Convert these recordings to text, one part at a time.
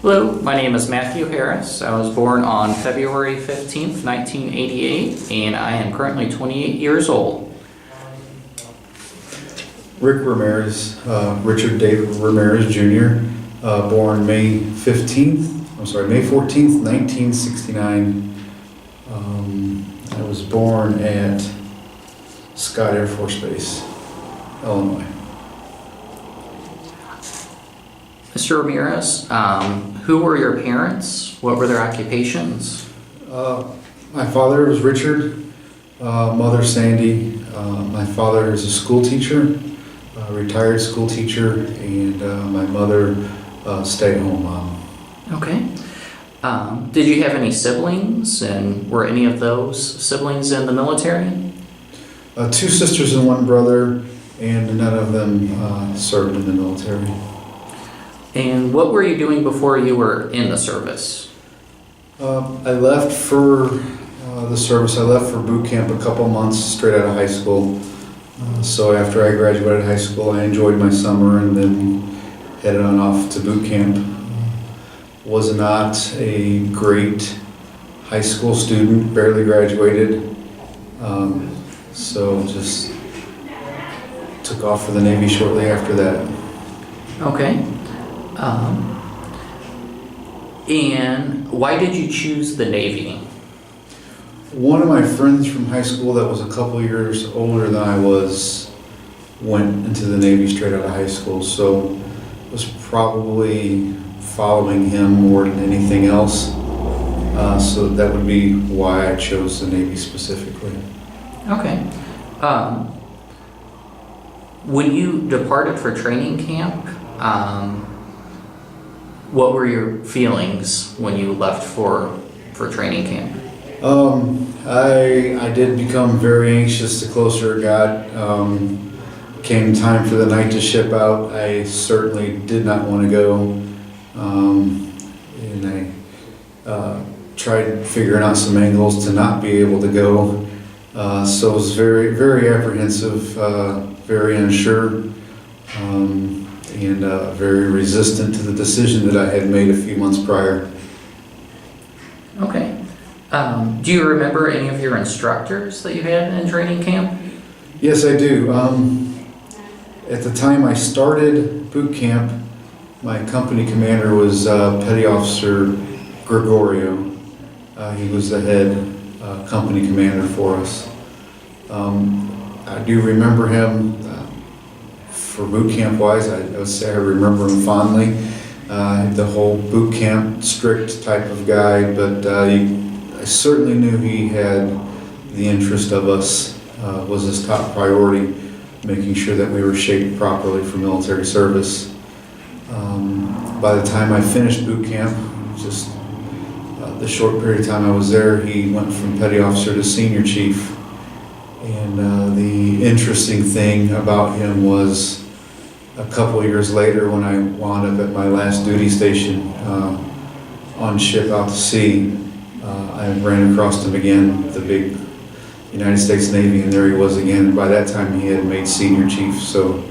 Hello, my name is Matthew Harris. I was born on February 15th, 1988, and I am currently 28 years old. Rick Ramirez, Richard David Ramirez Jr., born May 14th, 1969. I was born at Scott Air Force Base, Illinois. Mr. Ramirez, who were your parents? What were their occupations? My father was Richard, mother Sandy. My father is a school teacher, a retired school teacher, and my mother, stay-at-home mom. Okay. Did you have any siblings, and were any of those siblings in the military? Two sisters and one brother, and none of them served in the military. And what were you doing before you were in the service? I left for the service. I left for boot camp a couple months straight out of high school. So after I graduated high school, I enjoyed my summer and then headed on off to boot camp. Was not a great high school student, barely graduated. So just took off for the Navy shortly after that. Okay. And why did you choose the Navy? One of my friends from high school that was a couple years older than I was went into the Navy straight out of high school, so I was probably following him more than anything else. So that would be why I chose the Navy specifically. Okay. When you departed for training camp, what were your feelings when you left for training camp? I did become very anxious the closer it got. Came time for the night to ship out. I certainly did not want to go. And I tried figuring out some angles to not be able to go. So I was very, very apprehensive, very unsure. And very resistant to the decision that I had made a few months prior. Okay. Do you remember any of your instructors that you had in training camp? Yes, I do. At the time I started boot camp, my company commander was Petty Officer Gregorio. He was the head company commander for us. I do remember him. For boot camp wise, I would say I remember him fondly. The whole boot camp strict type of guy, but I certainly knew he had the interest of us, was his top priority, making sure that we were shaped properly for military service. By the time I finished boot camp, just the short period of time I was there, he went from petty officer to senior chief. And the interesting thing about him was a couple of years later when I wound up at my last duty station on ship out to sea, I ran across him again, the big United States Navy, and there he was again. And by that time he had made senior chief, so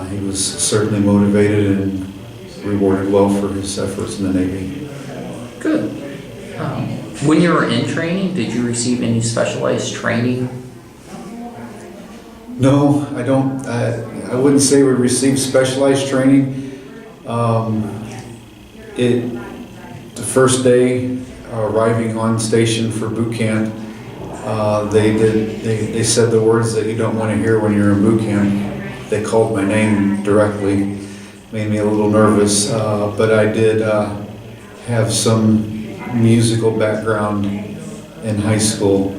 he was certainly motivated and rewarded well for his efforts in the Navy. Good. When you were in training, did you receive any specialized training? No, I don't. I wouldn't say we received specialized training. The first day arriving on station for boot camp, they said the words that you don't want to hear when you're in boot camp. They called my name directly, made me a little nervous. But I did have some musical background in high school.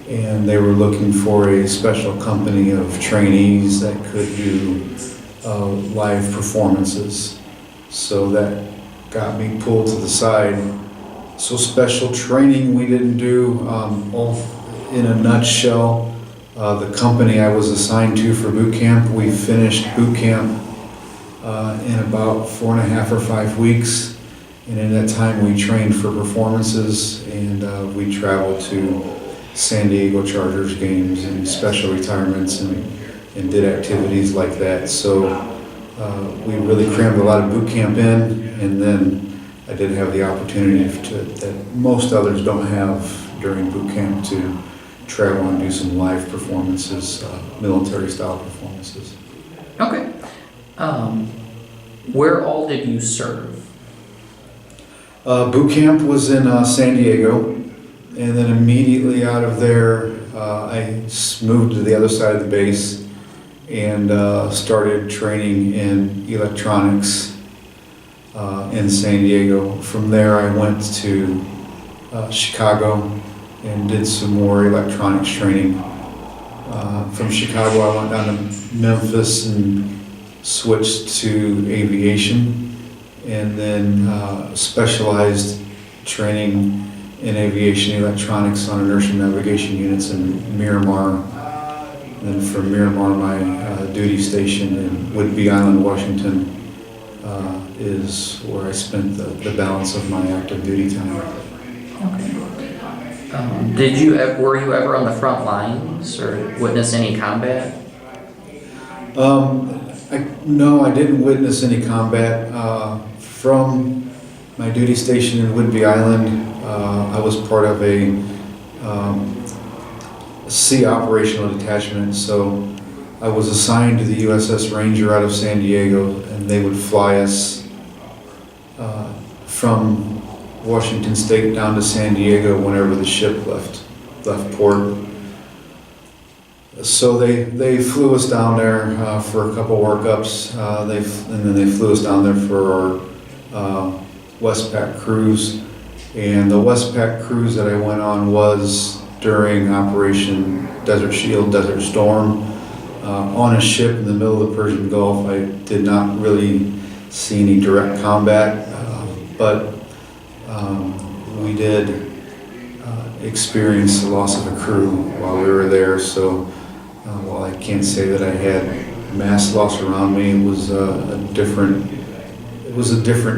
And they were looking for a special company of trainees that could do live performances. So that got me pulled to the side. So special training we didn't do. In a nutshell, the company I was assigned to for boot camp, we finished boot camp in about 4.5 or 5 weeks. And in that time we trained for performances, and we traveled to San Diego Chargers games and special retirements and did activities like that. So we really crammed a lot of boot camp in, and then I did have the opportunity that most others don't have during boot camp to travel and do some live performances, military style performances. Okay. Where all did you serve? Boot camp was in San Diego, and then immediately out of there, I moved to the other side of the base and started training in electronics in San Diego. From there, I went to Chicago and did some more electronics training. From Chicago, I went down to Memphis and switched to aviation, and then specialized training in aviation electronics on inertial navigation units in Miramar. And then from Miramar, my duty station in Whidbey Island, Washington, is where I spent the balance of my active duty time. Okay. Were you ever on the front lines or witness any combat? No, I didn't witness any combat. From my duty station in Whidbey Island, I was part of a sea operational detachment, so I was assigned to the USS Ranger out of San Diego, and they would fly us from Washington State down to San Diego whenever the ship left port. So they flew us down there for a couple workups, and then they flew us down there for our Westpac cruise. And the Westpac cruise that I went on was during Operation Desert Shield, Desert Storm, on a ship in the middle of the Persian Gulf. I did not really see any direct combat, but we did experience the loss of a crew while we were there. So while I can't say that I had mass loss around me, it was a different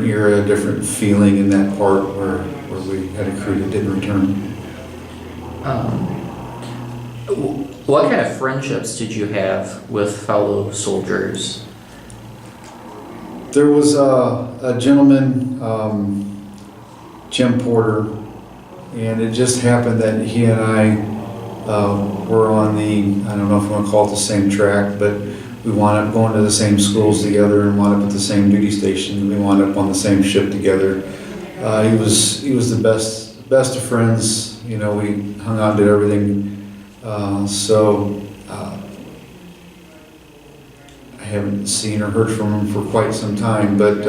era, a different feeling in that part where we had a crew that didn't return. What kind of friendships did you have with fellow soldiers? There was a gentleman, Jim Porter, and it just happened that he and I were on I don't know if you want to call it the same track, but we wound up going to the same schools together and wound up at the same duty station. We wound up on the same ship together. He was the best of friends. You know, we hung out and did everything. I haven't seen or heard from him for quite some time, but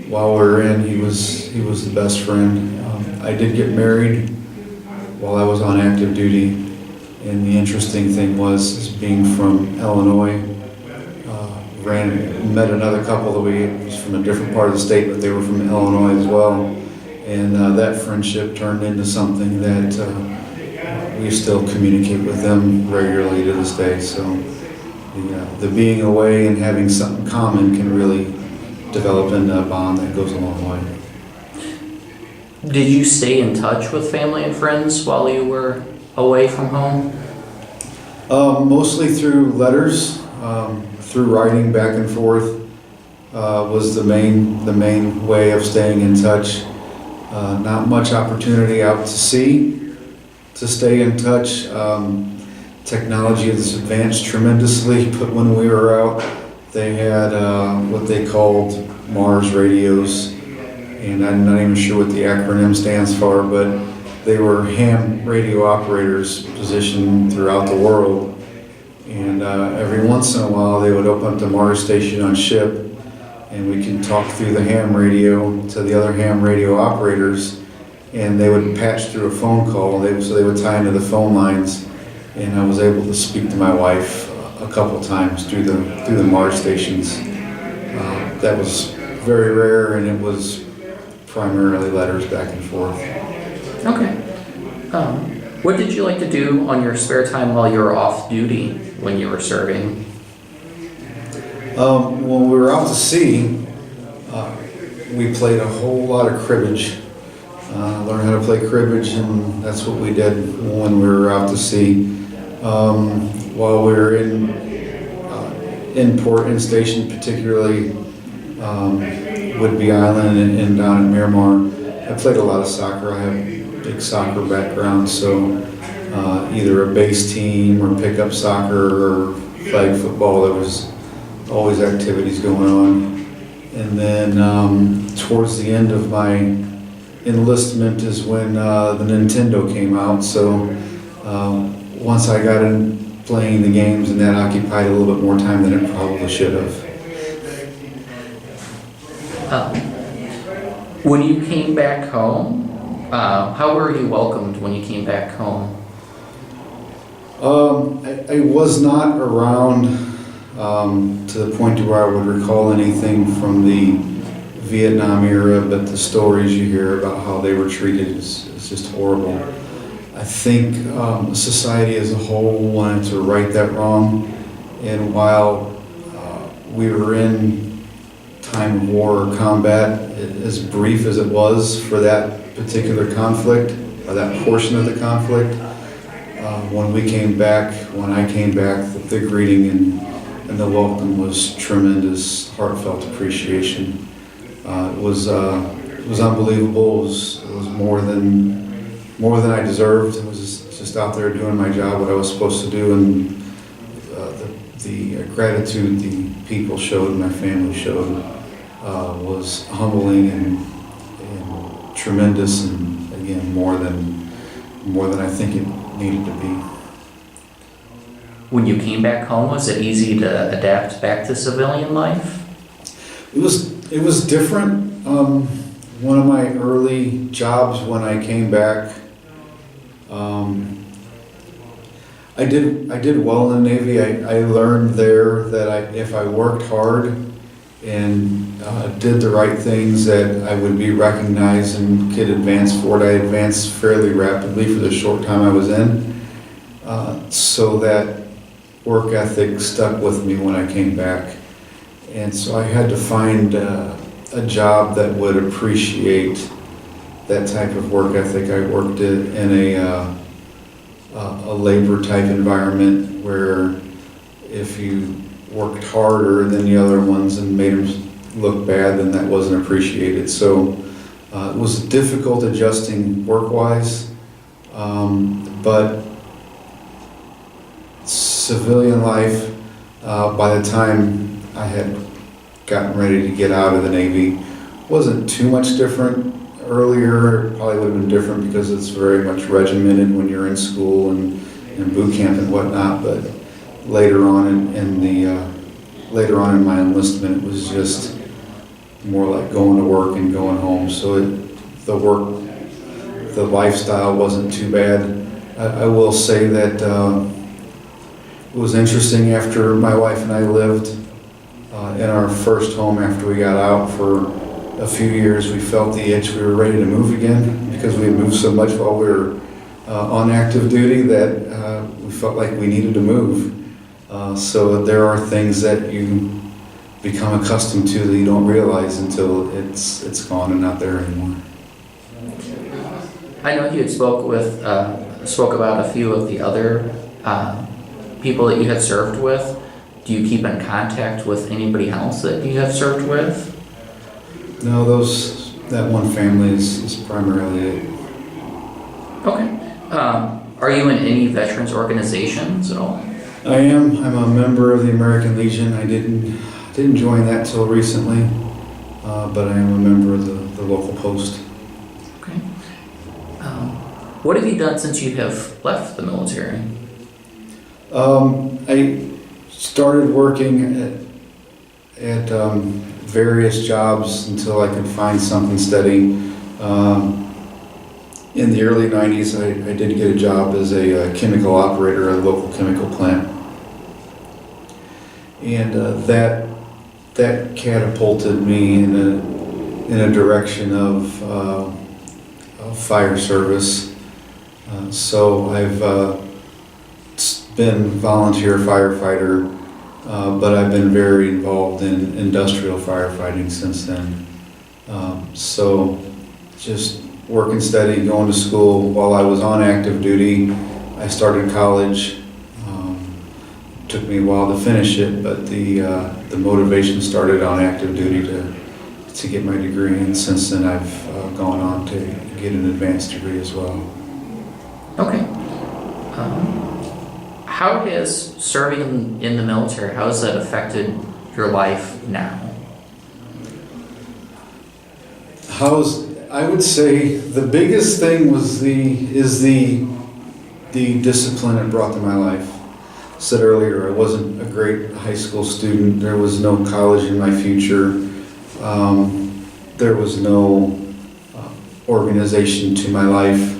while we were in, he was the best friend. I did get married while I was on active duty, and the interesting thing was being from Illinois, met another couple that was from a different part of the state, but they were from Illinois as well, and that friendship turned into something that we still communicate with them regularly to this day. So the being away and having something common can really develop into a bond that goes a long way. Did you stay in touch with family and friends while you were away from home? Mostly through letters, through writing back and forth was the main way of staying in touch. Not much opportunity out to sea to stay in touch. Technology has advanced tremendously, but when we were out, they had what they called Mars radios, and I'm not even sure what the acronym stands for, but they were ham radio operators positioned throughout the world. And every once in a while, they would open up the Mars station on ship, and we could talk through the ham radio to the other ham radio operators, and they would patch through a phone call. So they would tie into the phone lines, and I was able to speak to my wife a couple times through the Mars stations. That was very rare, and it was primarily letters back and forth. Okay. What did you like to do on your spare time while you were off duty when you were serving? When we were out to sea, we played a whole lot of cribbage. Learned how to play cribbage, and that's what we did when we were out to sea. While we were in port, in station particularly, Whidbey Island and down at Miramar. I played a lot of soccer. I have a big soccer background, so either a base team or pickup soccer or flag football, there was always activities going on. And then towards the end of my enlistment is when the Nintendo came out, so once I got in playing the games, and that occupied a little bit more time than it probably should have. When you came back home, how were you welcomed when you came back home? I was not around to the point where I would recall anything from the Vietnam era, but the stories you hear about how they were treated is just horrible. I think society as a whole wanted to right that wrong, and while we were in time of war or combat, as brief as it was for that particular conflict, or that portion of the conflict, when I came back, the greeting and the welcome was tremendous, heartfelt appreciation. It was unbelievable. It was more than I deserved. It was just out there doing my job, what I was supposed to do, and the gratitude the people showed, my family showed, was humbling and tremendous, and again more than I think it needed to be. When you came back home, was it easy to adapt back to civilian life? It was different. One of my early jobs when I came back, I did well in the Navy. I learned there that if I worked hard and did the right things, that I would be recognized and get advanced for it. I advanced fairly rapidly for the short time I was in, so that work ethic stuck with me when I came back. And so I had to find a job that would appreciate that type of work ethic. I worked in a labor type environment where if you worked harder than the other ones and made them look bad, then that wasn't appreciated. So it was difficult adjusting work-wise, but civilian life, by the time I had gotten ready to get out of the Navy, wasn't too much different. Earlier, it probably would have been different because it's very much regimented when you're in school and boot camp and whatnot. But later on in my enlistment, it was just more like going to work and going home. So the lifestyle wasn't too bad. I will say that it was interesting after my wife and I lived in our first home after we got out for a few years. We felt the itch. We were ready to move again because we had moved so much while we were on active duty that we felt like we needed to move. So there are things that you become accustomed to that you don't realize until it's gone and not there anymore. I know you had spoke about a few of the other people that you had served with. Do you keep in contact with anybody else that you have served with? No, that one family is primarily it. Okay. Are you in any veterans organizations at all? I am. I'm a member of the American Legion. I didn't join that till recently, but I am a member of the local post. Okay. What have you done since you have left the military? I started working at various jobs until I could find something steady. In the early 90s, I did get a job as a chemical operator at a local chemical plant. And that catapulted me in a direction of fire service. So I've been volunteer firefighter, but I've been very involved in industrial firefighting since then. So just working steady, going to school. While I was on active duty, I started college. Took me a while to finish it, but the motivation started on active duty to to get my degree, and since then I've gone on to get an advanced degree as well. Okay. How has serving in the military, how has that affected your life now? I would say the biggest thing was the discipline it brought to my life. I said earlier, I wasn't a great high school student. There was no college in my future. There was no organization to my life.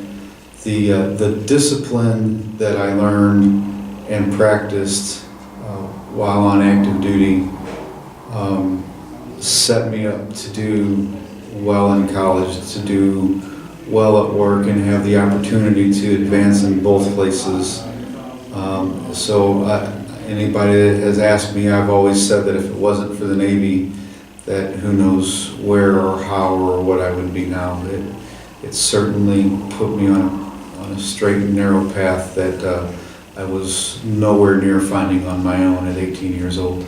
The discipline that I learned and practiced while on active duty set me up to do well in college, to do well at work, and have the opportunity to advance in both places. Anybody that has asked me, I've always said that if it wasn't for the Navy, that who knows where or how or what I would be now. It certainly put me on a straight and narrow path that I was nowhere near finding on my own at 18 years old.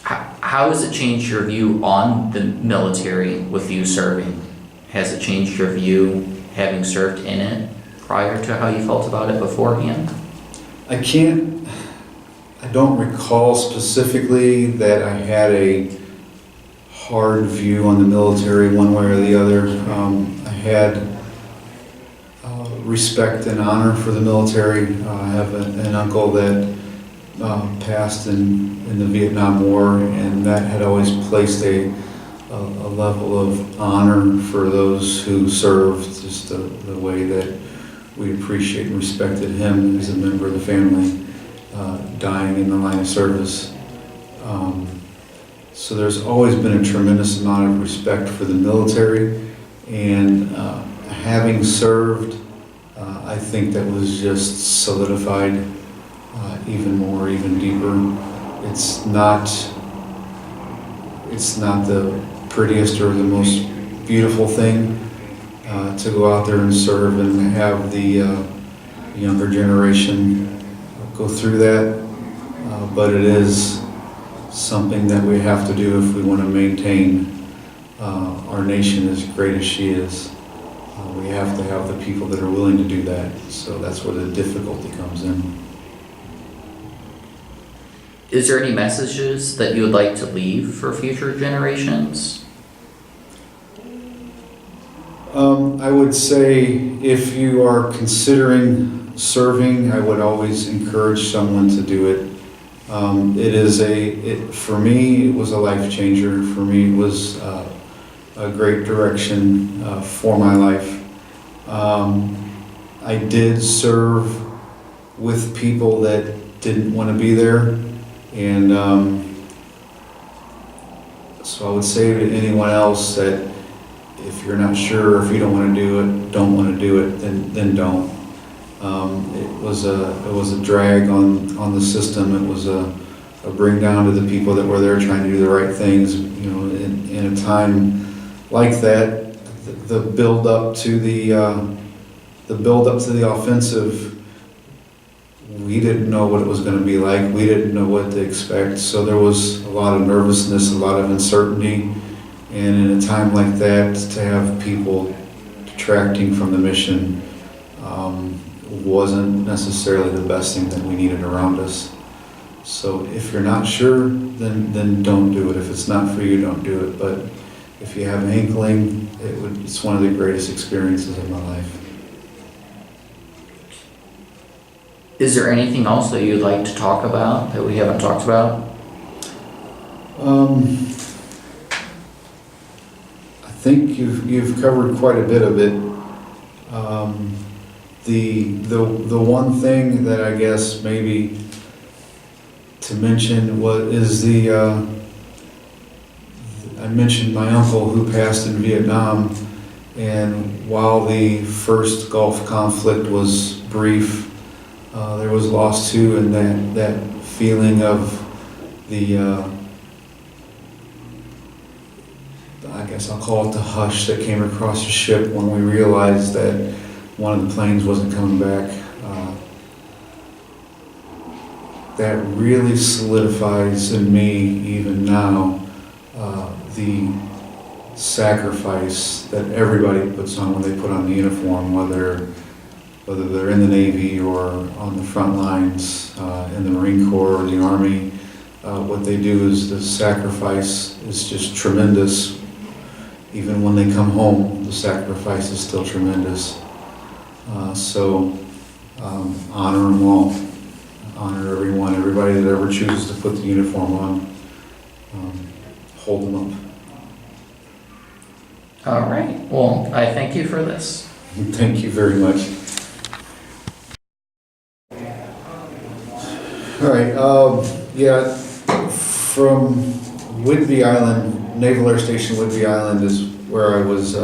How has it changed your view on the military with you serving? Has it changed your view having served in it prior to how you felt about it beforehand? I don't recall specifically that I had a hard view on the military one way or the other. I had respect and honor for the military. I have an uncle that passed in the Vietnam War, and that had always placed a level of honor for those who served, just the way that we appreciate and respected him as a member of the family, dying in the line of service. So there's always been a tremendous amount of respect for the military, and having served, I think that was just solidified even more, even deeper. It's not the prettiest or the most beautiful thing to go out there and serve and have the younger generation go through that, but it is something that we have to do if we want to maintain our nation as great as she is. We have to have the people that are willing to do that, so that's where the difficulty comes in. Is there any messages that you would like to leave for future generations? I would say if you are considering serving, I would always encourage someone to do it. For me, it was a life changer. For me, it was a great direction for my life. I did serve with people that didn't want to be there, and so I would say to anyone else that if you're not sure, if you don't want to do it, don't want to do it, then don't. It was a drag on the system. It was a bring down to the people that were there trying to do the right things. You know, in a time like that, the build up to the offensive, we didn't know what it was going to be like. We didn't know what to expect. So there was a lot of nervousness, a lot of uncertainty. And in a time like that, to have people detracting from the mission wasn't necessarily the best thing that we needed around us. So if you're not sure, then don't do it. If it's not for you, don't do it. But if you have an inkling, it's one of the greatest experiences of my life. Is there anything else that you'd like to talk about that we haven't talked about? I think you've covered quite a bit of it. The one thing that I guess maybe to mention is I mentioned my uncle who passed in Vietnam, and while the first Gulf conflict was brief, there was loss too, and that feeling of I guess I'll call it the hush that came across the ship when we realized that one of the planes wasn't coming back. that really solidifies in me even now the sacrifice that everybody puts on when they put on the uniform, whether they're in the Navy or on the front lines, in the Marine Corps or the Army. What they do is the sacrifice is just tremendous. Even when they come home, the sacrifice is still tremendous. Honor them all. Honor everyone, everybody that ever chooses to put the uniform on. Hold them up. All right, well, I thank you for this. Thank you very much. All right, from Whidbey Island, Naval Air Station Whidbey Island is where I was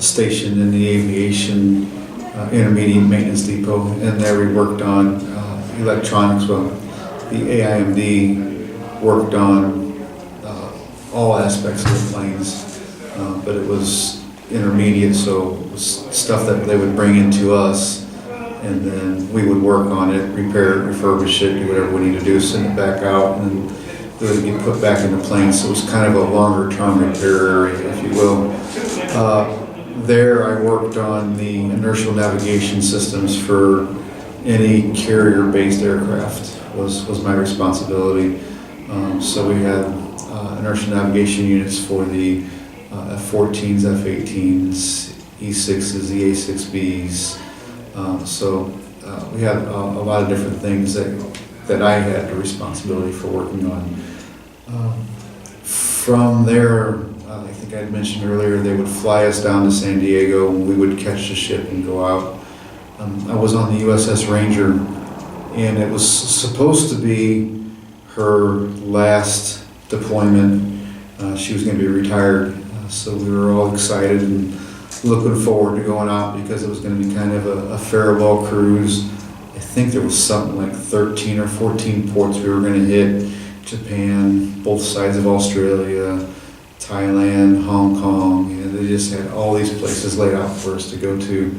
stationed in the aviation intermediate maintenance depot, and there we worked on electronics. Well, the AIMD worked on all aspects of the planes, but it was intermediate, so it was stuff that they would bring into us, and then we would work on it, repair it, refurbish it, do whatever we need to do, send it back out, and it would get put back into planes. So it was kind of a longer term repair area, if you will. There I worked on the inertial navigation systems for any carrier-based aircraft was my responsibility. So we had inertial navigation units for the F-14s, F-18s, E-6s, EA-6Bs. We had a lot of different things that I had the responsibility for working on. From there, I think I had mentioned earlier, they would fly us down to San Diego and we would catch the ship and go out. I was on the USS Ranger, and it was supposed to be her last deployment. She was going to be retired, so we were all excited and looking forward to going out because it was going to be kind of a farewell cruise. I think there was something like 13 or 14 ports we were going to hit. Japan, both sides of Australia, Thailand, Hong Kong, and they just had all these places laid out for us to go to.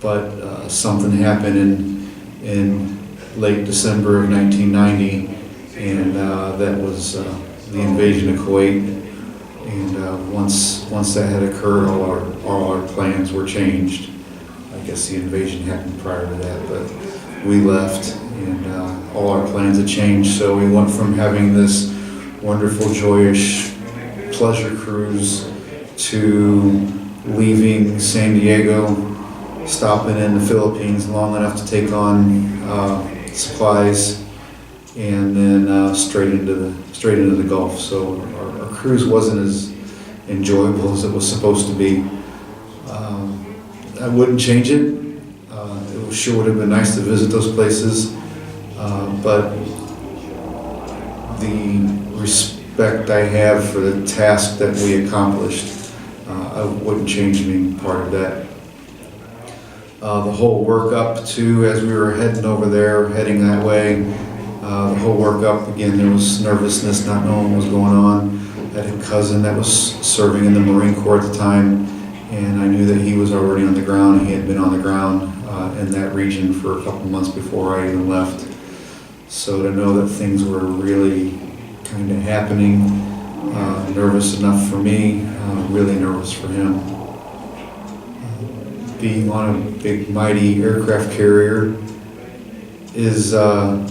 But something happened in late December of 1990, and that was the invasion of Kuwait. And once that had occurred, all our plans were changed. I guess the invasion happened prior to that, but we left, and all our plans had changed. So we went from having this wonderful, joyous pleasure cruise to leaving San Diego, stopping in the Philippines long enough to take on supplies, and then straight into the Gulf. So our cruise wasn't as enjoyable as it was supposed to be. I wouldn't change it. It sure would have been nice to visit those places, but the respect I have for the task that we accomplished, I wouldn't change being part of that. The whole work up to, as we were heading over there, heading that way, the whole work up, again, there was nervousness, not knowing what was going on. I had a cousin that was serving in the Marine Corps at the time, and I knew that he was already on the ground. He had been on the ground in that region for a couple months before I even left. So to know that things were really kind of happening, nervous enough for me, really nervous for him. Being on a big, mighty aircraft carrier is at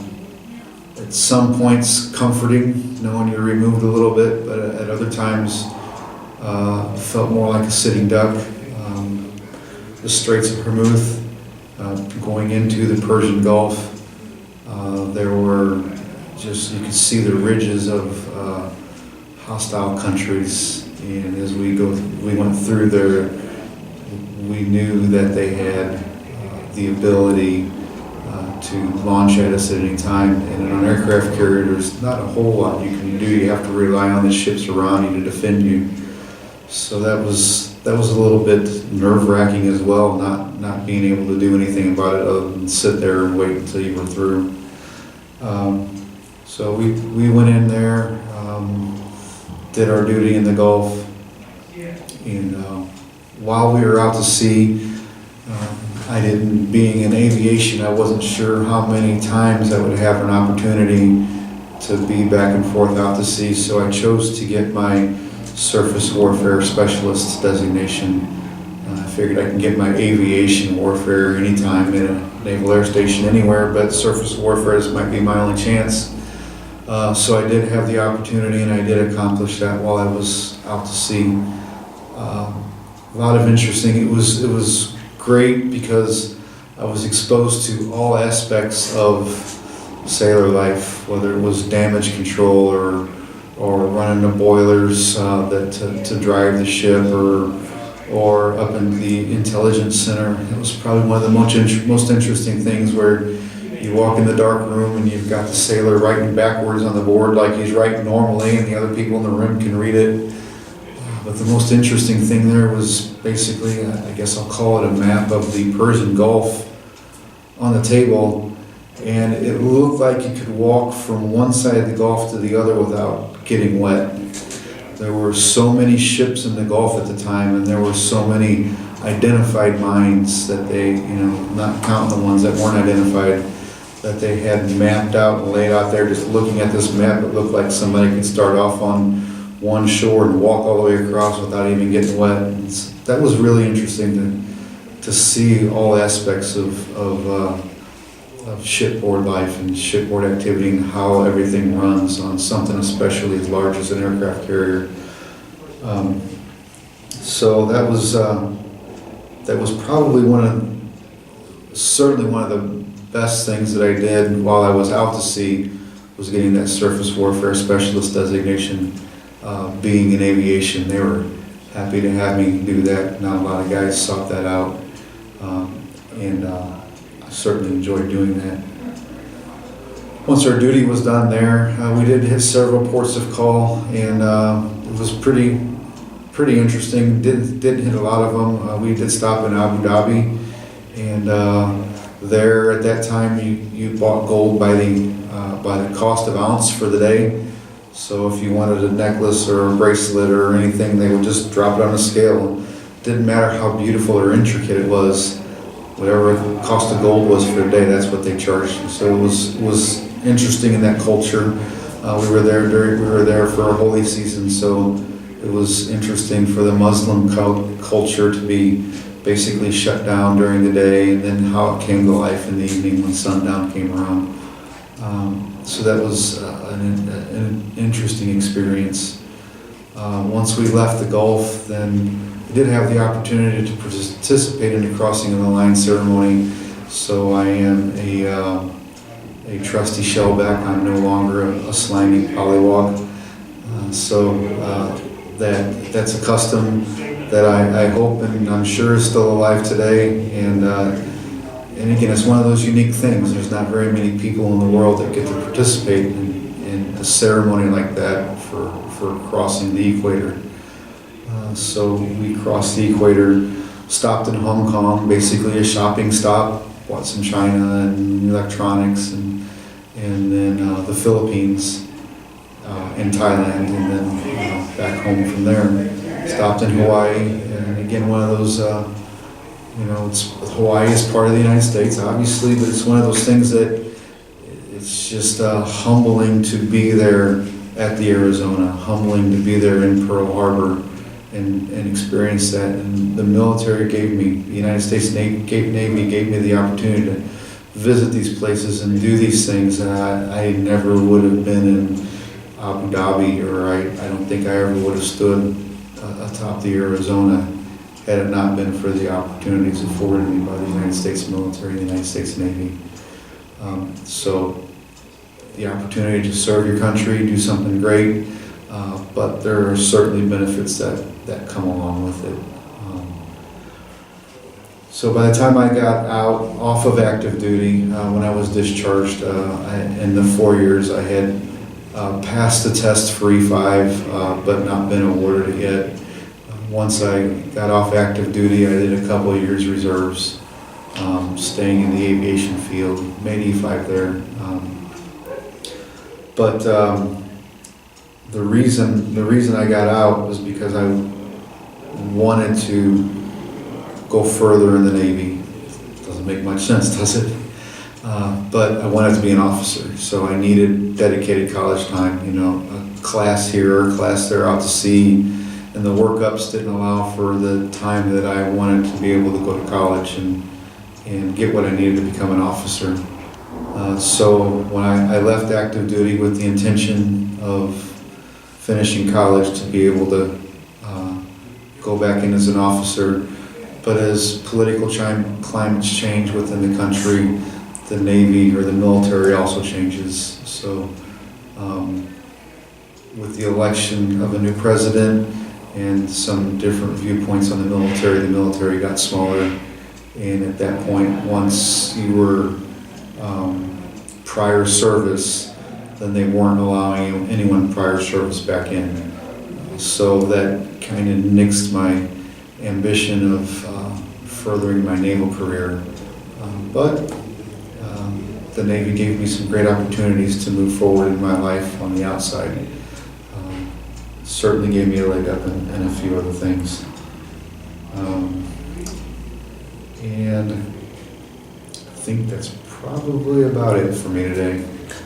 some points comforting, knowing you're removed a little bit, but at other times felt more like a sitting duck. The Straits of Hormuz, going into the Persian Gulf, there were just, you could see the ridges of hostile countries, and as we went through there, we knew that they had the ability to launch at us at any time. And in an aircraft carrier, there's not a whole lot you can do. You have to rely on the ships around you to defend you. So that was a little bit nerve-wracking as well, not being able to do anything about it other than sit there and wait until you were through. So we went in there, did our duty in the Gulf, and while we were out to sea, being in aviation, I wasn't sure how many times I would have an opportunity to be back and forth out to sea, so I chose to get my surface warfare specialist designation. I figured I can get my aviation warfare anytime in a naval air station anywhere, but surface warfare might be my only chance. So I did have the opportunity, and I did accomplish that while I was out to sea. A lot of interesting. It was great because I was exposed to all aspects of sailor life, whether it was damage control or running the boilers to drive the ship, or up in the intelligence center. It was probably one of the most interesting things, where you walk in the dark room and you've got the sailor writing backwards on the board like he's writing normally, and the other people in the room can read it. But the most interesting thing there was basically, I guess I'll call it a map of the Persian Gulf on the table, and it looked like you could walk from one side of the Gulf to the other without getting wet. There were so many ships in the Gulf at the time, and there were so many identified mines that they, not counting the ones that weren't identified, that they had mapped out and laid out there. Just looking at this map, it looked like somebody could start off on one shore and walk all the way across without even getting wet. That was really interesting to see all aspects of shipboard life and shipboard activity, and how everything runs on something especially as large as an aircraft carrier. So that was probably certainly one of the best things that I did while I was out to sea, was getting that surface warfare specialist designation. Being in aviation, they were happy to have me do that. Not a lot of guys sought that out, and I certainly enjoyed doing that. Once our duty was done there, we did hit several ports of call, and it was pretty interesting. Didn't hit a lot of them. We did stop in Abu Dhabi, and there at that time you bought gold by the cost of ounce for the day. So if you wanted a necklace or a bracelet or anything, they would just drop it on a scale. Didn't matter how beautiful or intricate it was. Whatever the cost of gold was for a day, that's what they charged. So it was interesting in that culture. We were there for a holy season, so it was interesting for the Muslim culture to be basically shut down during the day, and then how it came to life in the evening when sundown came around. So that was an interesting experience. Once we left the Gulf, then I did have the opportunity to participate in the crossing of the line ceremony. So I am a trusty shellback. I'm no longer a slimy pollywog. That's a custom that I hope and I'm sure is still alive today. And again, it's one of those unique things. There's not very many people in the world that get to participate in a ceremony like that for crossing the equator. So we crossed the equator, stopped in Hong Kong, basically a shopping stop, bought some china and electronics, and then the Philippines and Thailand, and then back home from there. Stopped in Hawaii, and again, one of those, Hawaii is part of the United States, obviously, but it's one of those things that it's just humbling to be there at the Arizona, humbling to be there in Pearl Harbor and experience that. And the military gave me, the United States Navy gave me the opportunity to visit these places and do these things. And I never would have been in Abu Dhabi, or I don't think I ever would have stood atop the Arizona had it not been for the opportunities afforded me by the United States military, the United States Navy. So the opportunity to serve your country, do something great, but there are certainly benefits that come along with it. So by the time I got out off of active duty, when I was discharged, in the 4 years I had passed the test for E5, but not been awarded it yet. Once I got off active duty, I did a couple of years reserves, staying in the aviation field, made E5 there. But the reason I got out was because I wanted to go further in the Navy. Doesn't make much sense, does it? But I wanted to be an officer, so I needed dedicated college time, a class here, a class there out to sea, and the workups didn't allow for the time that I wanted to be able to go to college and get what I needed to become an officer. So when I left active duty with the intention of finishing college to be able to go back in as an officer, but as political climates change within the country, the Navy or the military also changes. So with the election of a new president and some different viewpoints on the military got smaller. And at that point, once you were prior service, then they weren't allowing anyone prior service back in. So that kind of nixed my ambition of furthering my naval career. But the Navy gave me some great opportunities to move forward in my life on the outside. Certainly gave me a leg up in a few other things. And I think that's probably about it for me today.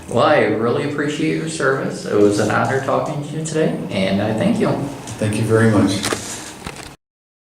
Well, I really appreciate your service. It was an honor talking to you today, and I thank you. Thank you very much.